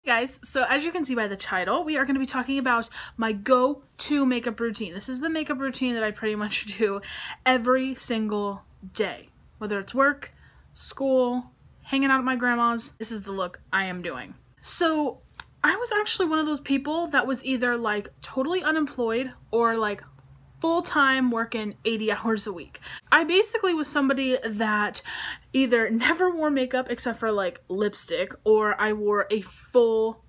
Guys, so as you can see by the title, we are going to be talking about my go-to makeup routine. This is the makeup routine that I pretty much do every single day. Whether it's work, school, hanging out at my grandma's, this is the look I am doing. So I was actually one of those people that was either like totally unemployed or like full-time working 80 hours a week. I basically was somebody that either never wore makeup except for like lipstick, or I wore a full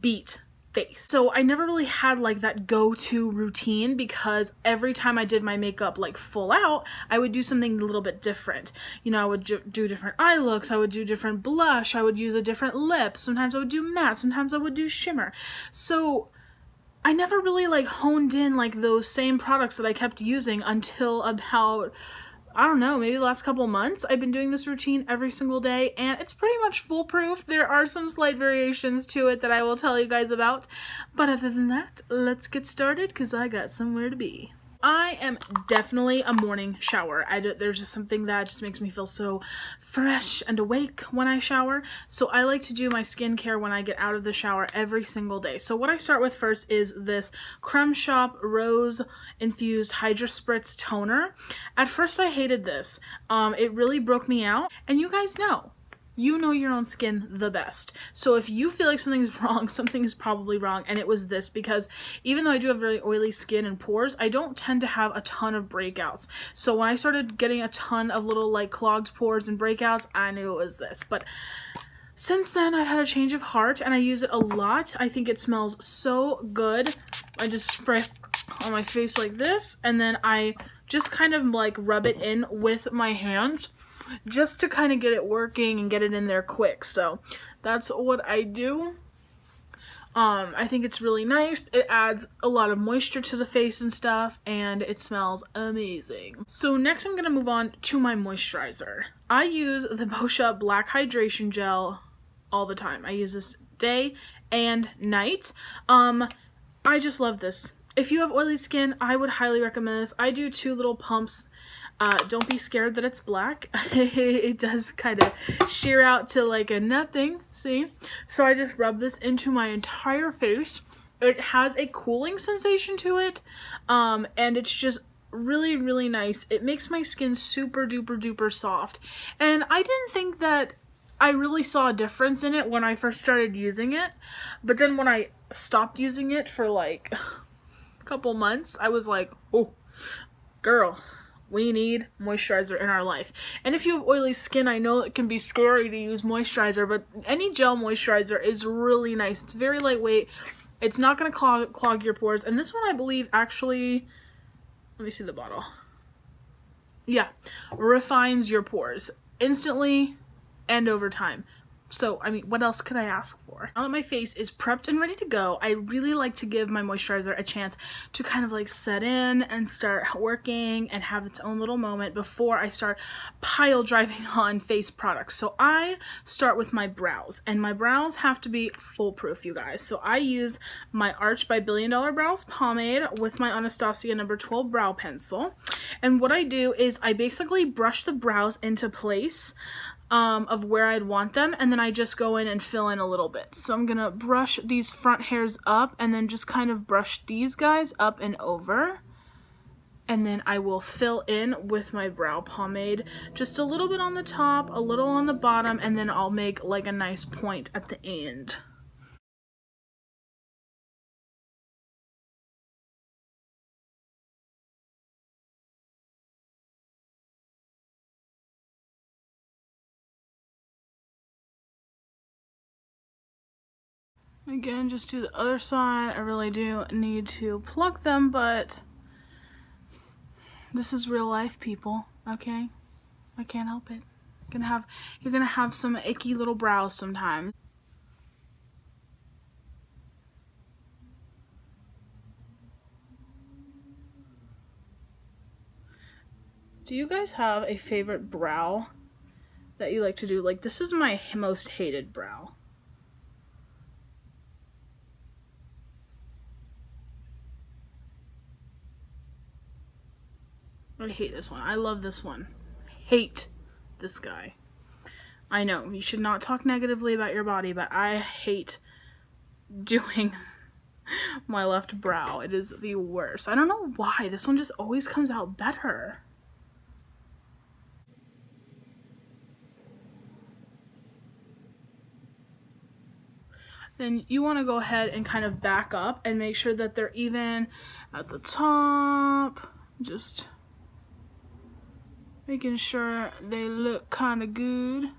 beat face. So I never really had like that go-to routine, because every time I did my makeup like full out, I would do something a little bit different. You know, I would do different eye looks, I would do different blush, I would use a different lip, sometimes I would do matte, sometimes I would do shimmer. So I never really like honed in like those same products that I kept using until about, I don't know, maybe the last couple months. I've been doing this routine every single day and it's pretty much foolproof. There are some slight variations to it that I will tell you guys about. But other than that, let's get started because I got somewhere to be. I am definitely a morning shower. There's just something that just makes me feel so fresh and awake when I shower. So I like to do my skincare when I get out of the shower every single day. So what I start with first is this Creme Shop Rose Infused Hydra Spritz Toner. At first I hated this. It really broke me out. And you guys know. You know your own skin the best. So if you feel like something's wrong, something is probably wrong. And it was this, because even though I do have really oily skin and pores, I don't tend to have a ton of breakouts. So when I started getting a ton of little like clogged pores and breakouts, I knew it was this. But since then, I've had a change of heart and I use it a lot. I think it smells so good. I just spray on my face like this, and then I just kind of like rub it in with my hand, just to kind of get it working and get it in there quick. So that's what I do. I think it's really nice. It adds a lot of moisture to the face and stuff, and it smells amazing. So next I'm going to move on to my moisturizer. I use the Boscia Black Hydration Gel all the time. I use this day and night. I just love this. If you have oily skin, I would highly recommend this. I do 2 little pumps. Don't be scared that it's black. It does kind of sheer out to like a nothing, see? So I just rub this into my entire face. It has a cooling sensation to it, and it's just really, really nice. It makes my skin super duper duper soft. And I didn't think that I really saw a difference in it when I first started using it, but then when I stopped using it for like a couple months, I was like, oh, girl, we need moisturizer in our life. And if you have oily skin, I know it can be scary to use moisturizer, but any gel moisturizer is really nice. It's very lightweight. It's not going to clog your pores. And this one, I believe, actually, let me see the bottle. Yeah, refines your pores instantly and over time. So, I mean, what else could I ask for? Now that my face is prepped and ready to go, I really like to give my moisturizer a chance to kind of like set in and start working and have its own little moment before I start pile driving on face products. So I start with my brows, and my brows have to be foolproof, you guys. So I use my Arch by Billion Dollar Brows pomade with my Anastasia No. 12 brow pencil. And what I do is I basically brush the brows into place of where I'd want them, and then I just go in and fill in a little bit. So I'm gonna brush these front hairs up and then just kind of brush these guys up and over, and then I will fill in with my brow pomade just a little bit on the top, a little on the bottom, and then I'll make like a nice point at the end. Again, just do the other side. I really do need to pluck them, but this is real life, people, okay? I can't help it. You're gonna have some icky little brows sometimes. Do you guys have a favorite brow that you like to do? Like, this is my most hated brow. I hate this one. I love this one. Hate this guy. I know, you should not talk negatively about your body, but I hate doing my left brow. It is the worst. I don't know why. This one just always comes out better. Then you want to go ahead and kind of back up and make sure that they're even at the top. Just making sure they look kind of good.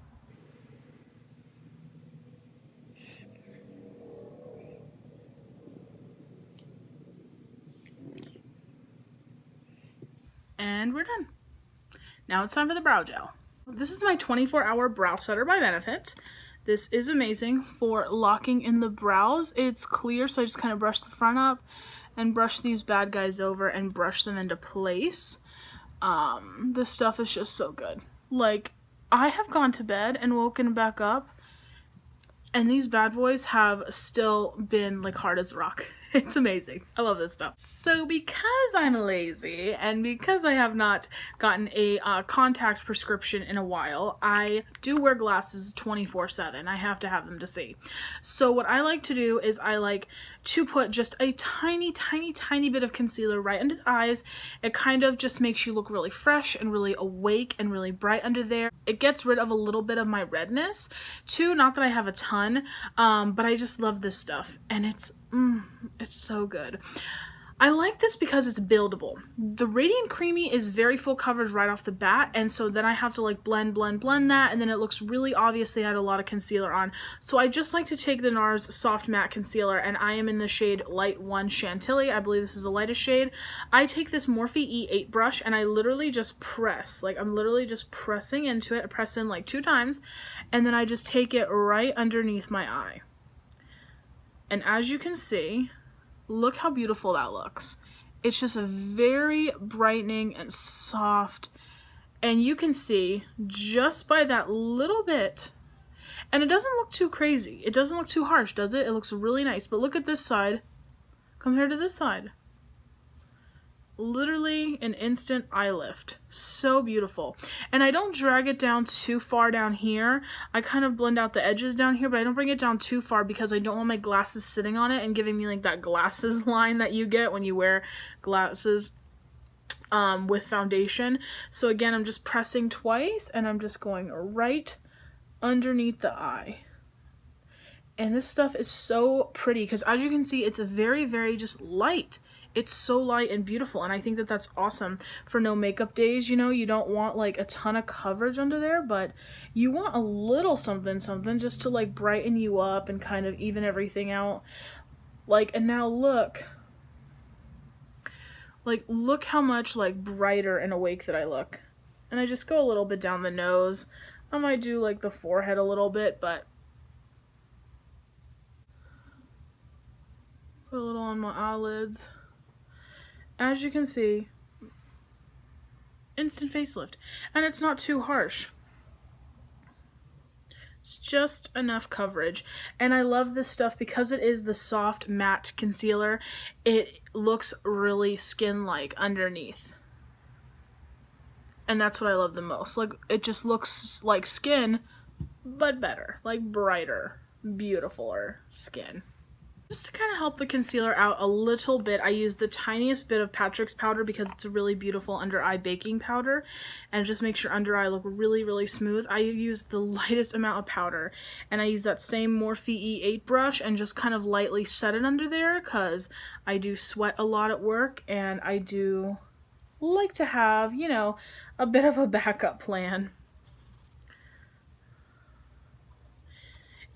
And we're done. Now it's time for the brow gel. This is my 24-hour brow setter by Benefit. This is amazing for locking in the brows. It's clear, so I just kind of brush the front up and brush these bad guys over and brush them into place. This stuff is just so good. Like, I have gone to bed and woken back up, and these bad boys have still been like hard as rock. It's amazing. I love this stuff. So because I'm lazy and because I have not gotten a contact prescription in a while, I do wear glasses 24/7. I have to have them to see. So what I like to do is I like to put just a tiny bit of concealer right under the eyes. It kind of just makes you look really fresh and really awake and really bright under there. It gets rid of a little bit of my redness too. Not that I have a ton, but I just love this stuff, and it's so good. I like this because it's buildable. The Radiant Creamy is very full coverage right off the bat, and so then I have to like blend that, and then it looks really obvious they had a lot of concealer on. So I just like to take the NARS Soft Matte Concealer, and I am in the shade Light 1 Chantilly. I believe this is the lightest shade. I take this Morphe E8 brush, and I literally just press. Like, I'm literally just pressing into it. I press in like 2 times, and then I just take it right underneath my eye. And as you can see, look how beautiful that looks. It's just a very brightening and soft. And you can see just by that little bit, and it doesn't look too crazy. It doesn't look too harsh, does it? It looks really nice. But look at this side compared to this side. Literally an instant eye lift. So beautiful. And I don't drag it down too far down here. I kind of blend out the edges down here, but I don't bring it down too far because I don't want my glasses sitting on it and giving me like that glasses line that you get when you wear glasses with foundation. So again, I'm just pressing twice and I'm just going right underneath the eye. And this stuff is so pretty because as you can see, it's a very just light. It's so light and beautiful, and I think that that's awesome for no makeup days. You know, you don't want like a ton of coverage under there, but you want a little something just to like brighten you up and kind of even everything out. Like, and now look how much like brighter and awake that I look. And I just go a little bit down the nose. I might do like the forehead a little bit, but put a little on my eyelids. As you can see, instant facelift. And it's not too harsh. It's just enough coverage. And I love this stuff because it is the soft matte concealer. It looks really skin-like underneath. And that's what I love the most. Like, it just looks like skin, but better. Like brighter, beautifuler skin. Just to kind of help the concealer out a little bit, I use the tiniest bit of Patrick's powder because it's a really beautiful under eye baking powder, and it just makes your under eye look really smooth. I use the lightest amount of powder, and I use that same Morphe E8 brush and just kind of lightly set it under there because I do sweat a lot at work, and I do like to have, you know, a bit of a backup plan.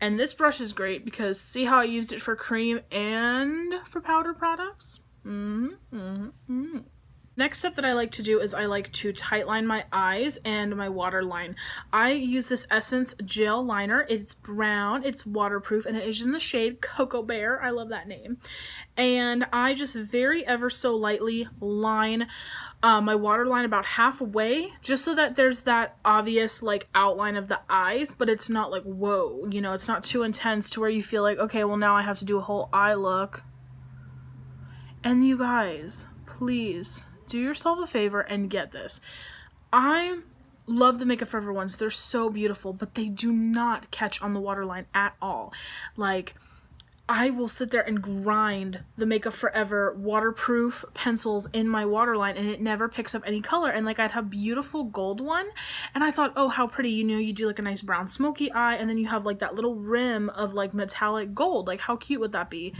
And this brush is great because see how I used it for cream and for powder products? Next step that I like to do is I like to tightline my eyes and my waterline. I use this Essence Gel Liner. It's brown, it's waterproof, and it is in the shade Cocoa Bear. I love that name. And I just very ever so lightly line my waterline about halfway, just so that there's that obvious like outline of the eyes, but it's not like, whoa, you know, it's not too intense to where you feel like, okay, well now I have to do a whole eye look. And you guys, please do yourself a favor and get this. I love the Makeup Forever ones. They're so beautiful, but they do not catch on the waterline at all. Like, I will sit there and grind the Makeup Forever waterproof pencils in my waterline, and it never picks up any color. And like, I'd have beautiful gold one, and I thought, oh, how pretty, you know, you do like a nice brown smoky eye, and then you have like that little rim of like metallic gold. Like, how cute would that be?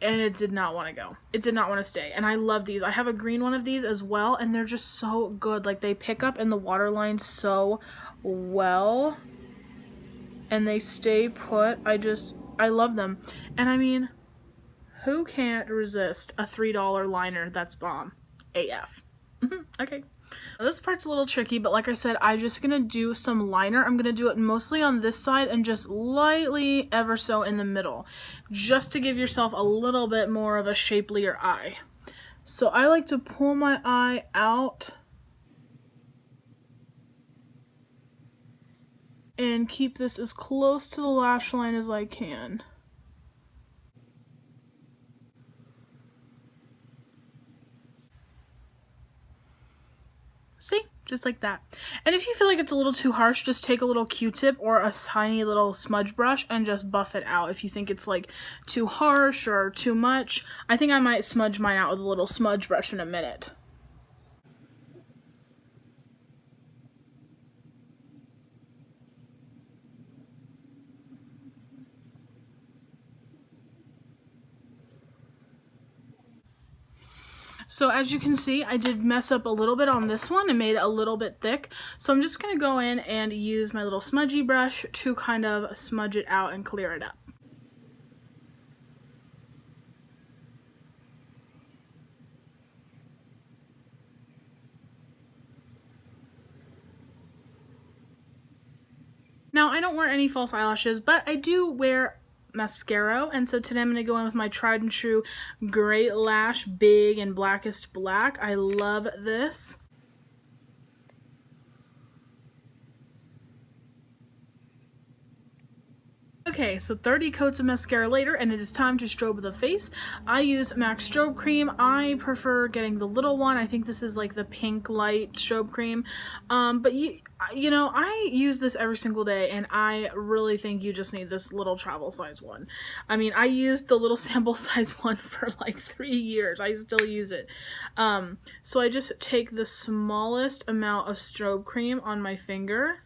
And it did not want to go. It did not want to stay. And I love these. I have a green one of these as well, and they're just so good. Like, they pick up in the waterline so well, and they stay put. I love them. And I mean, who can't resist a $3 liner that's bomb AF? Okay. This part's a little tricky, but like I said, I'm just gonna do some liner. I'm gonna do it mostly on this side and just lightly ever so in the middle, just to give yourself a little bit more of a shapelier eye. So I like to pull my eye out and keep this as close to the lash line as I can. See? Just like that. And if you feel like it's a little too harsh, just take a little Q-tip or a tiny little smudge brush and just buff it out. If you think it's like too harsh or too much, I think I might smudge mine out with a little smudge brush in a minute. So as you can see, I did mess up a little bit on this one and made it a little bit thick. So I'm just going to go in and use my little smudgy brush to kind of smudge it out and clear it up. Now, I don't wear any false eyelashes, but I do wear mascara, and so today I'm going to go in with my tried and true Great Lash Big and Blackest Black. I love this. Okay, so 30 coats of mascara later, and it is time to strobe the face. I use MAC Strobe Cream. I prefer getting the little one. I think this is like the pink light strobe cream. But you know, I use this every single day, and I really think you just need this little travel size one. I mean, I used the little sample size one for like 3 years. I still use it. So I just take the smallest amount of strobe cream on my finger.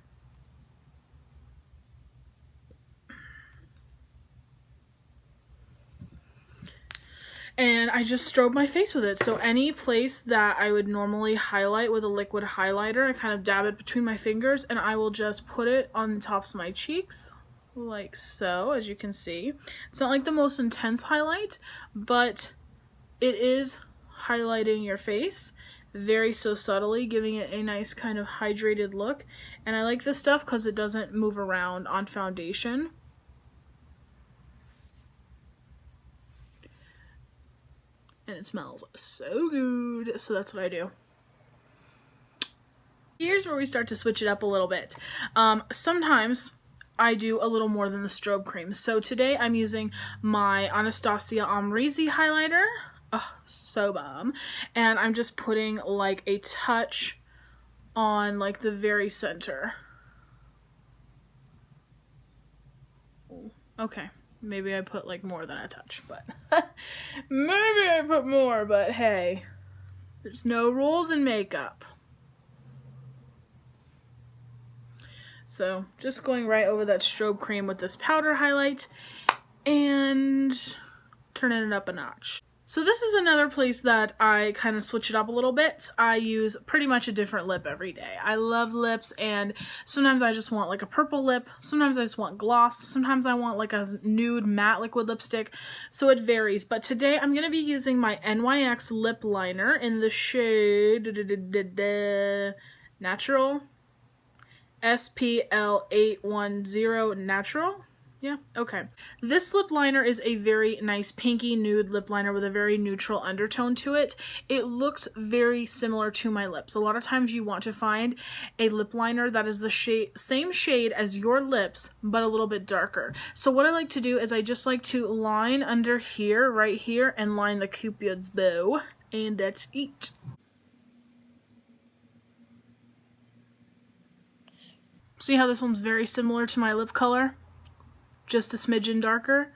And I just strobe my face with it. So any place that I would normally highlight with a liquid highlighter, I kind of dab it between my fingers, and I will just put it on the tops of my cheeks, like so, as you can see. It's not like the most intense highlight, but it is highlighting your face very so subtly, giving it a nice kind of hydrated look. And I like this stuff because it doesn't move around on foundation. And it smells so good. So that's what I do. Here's where we start to switch it up a little bit. Sometimes I do a little more than the strobe cream. So today I'm using my Anastasia Amrezy highlighter. Oh, so bomb. And I'm just putting like a touch on like the very center. Okay. Maybe I put like more than a touch, but maybe I put more, but hey, there's no rules in makeup. So just going right over that strobe cream with this powder highlight and turning it up a notch. So this is another place that I kind of switch it up a little bit. I use pretty much a different lip every day. I love lips, and sometimes I just want like a purple lip. Sometimes I just want gloss. Sometimes I want like a nude matte liquid lipstick. So it varies. But today I'm going to be using my NYX Lip Liner in the shade Natural. SPL810 Natural. Yeah, okay. This lip liner is a very nice pinky nude lip liner with a very neutral undertone to it. It looks very similar to my lips. A lot of times you want to find a lip liner that is the same shade as your lips, but a little bit darker. So what I like to do is I just like to line under here, right here, and line the Cupid's bow, and that's it. See how this one's very similar to my lip color? Just a smidgen darker.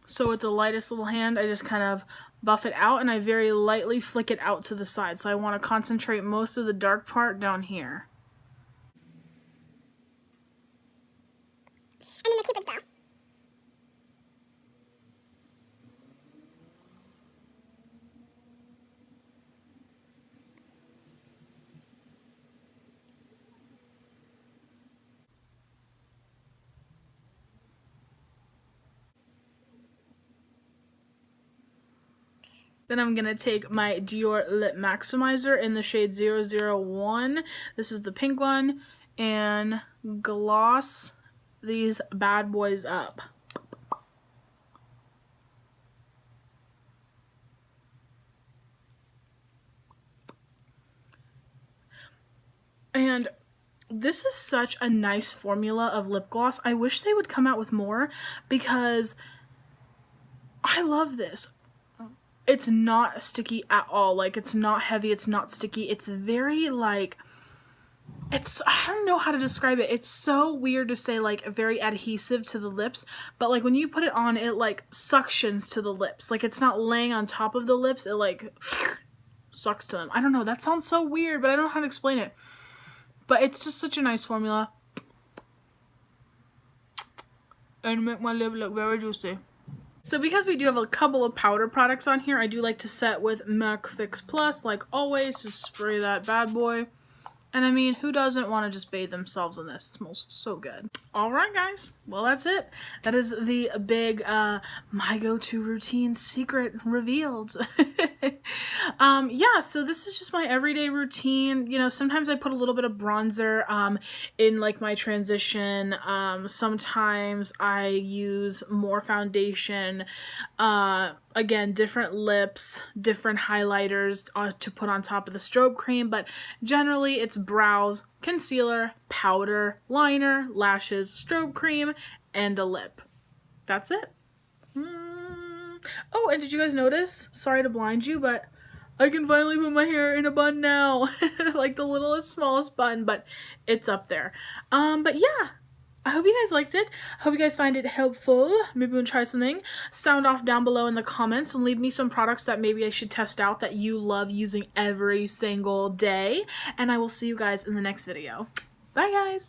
So with the lightest little hand, I just kind of buff it out, and I very lightly flick it out to the side. So I want to concentrate most of the dark part down here. And then the Cupid's bow. Then I'm going to take my Dior Lip Maximizer in the shade 001. This is the pink one. And gloss these bad boys up. And this is such a nice formula of lip gloss. I wish they would come out with more because I love this. It's not sticky at all. Like, it's not heavy, it's not sticky. It's very, like, I don't know how to describe it. It's so weird to say, like, very adhesive to the lips, but, like, when you put it on, it, like, suctions to the lips. Like, it's not laying on top of the lips. It, like, sucks to them. I don't know. That sounds so weird, but I don't know how to explain it. But it's just such a nice formula. And make my lip look very juicy. So because we do have a couple of powder products on here, I do like to set with MAC Fix Plus, like always. Just spray that bad boy. And I mean, who doesn't want to just bathe themselves in this? It smells so good. Alright guys, well that's it. That is the big my go-to routine secret revealed. Yeah, so this is just my everyday routine. You know, sometimes I put a little bit of bronzer in like my transition. Sometimes I use more foundation. Again, different lips, different highlighters to put on top of the strobe cream, but generally it's brows, concealer, powder, liner, lashes, strobe cream, and a lip. That's it. Oh, and did you guys notice? Sorry to blind you, but I can finally put my hair in a bun now. Like the littlest, smallest bun, but it's up there. But yeah. I hope you guys liked it. I hope you guys find it helpful. Maybe we'll try something. Sound off down below in the comments and leave me some products that maybe I should test out that you love using every single day. And I will see you guys in the next video. Bye guys!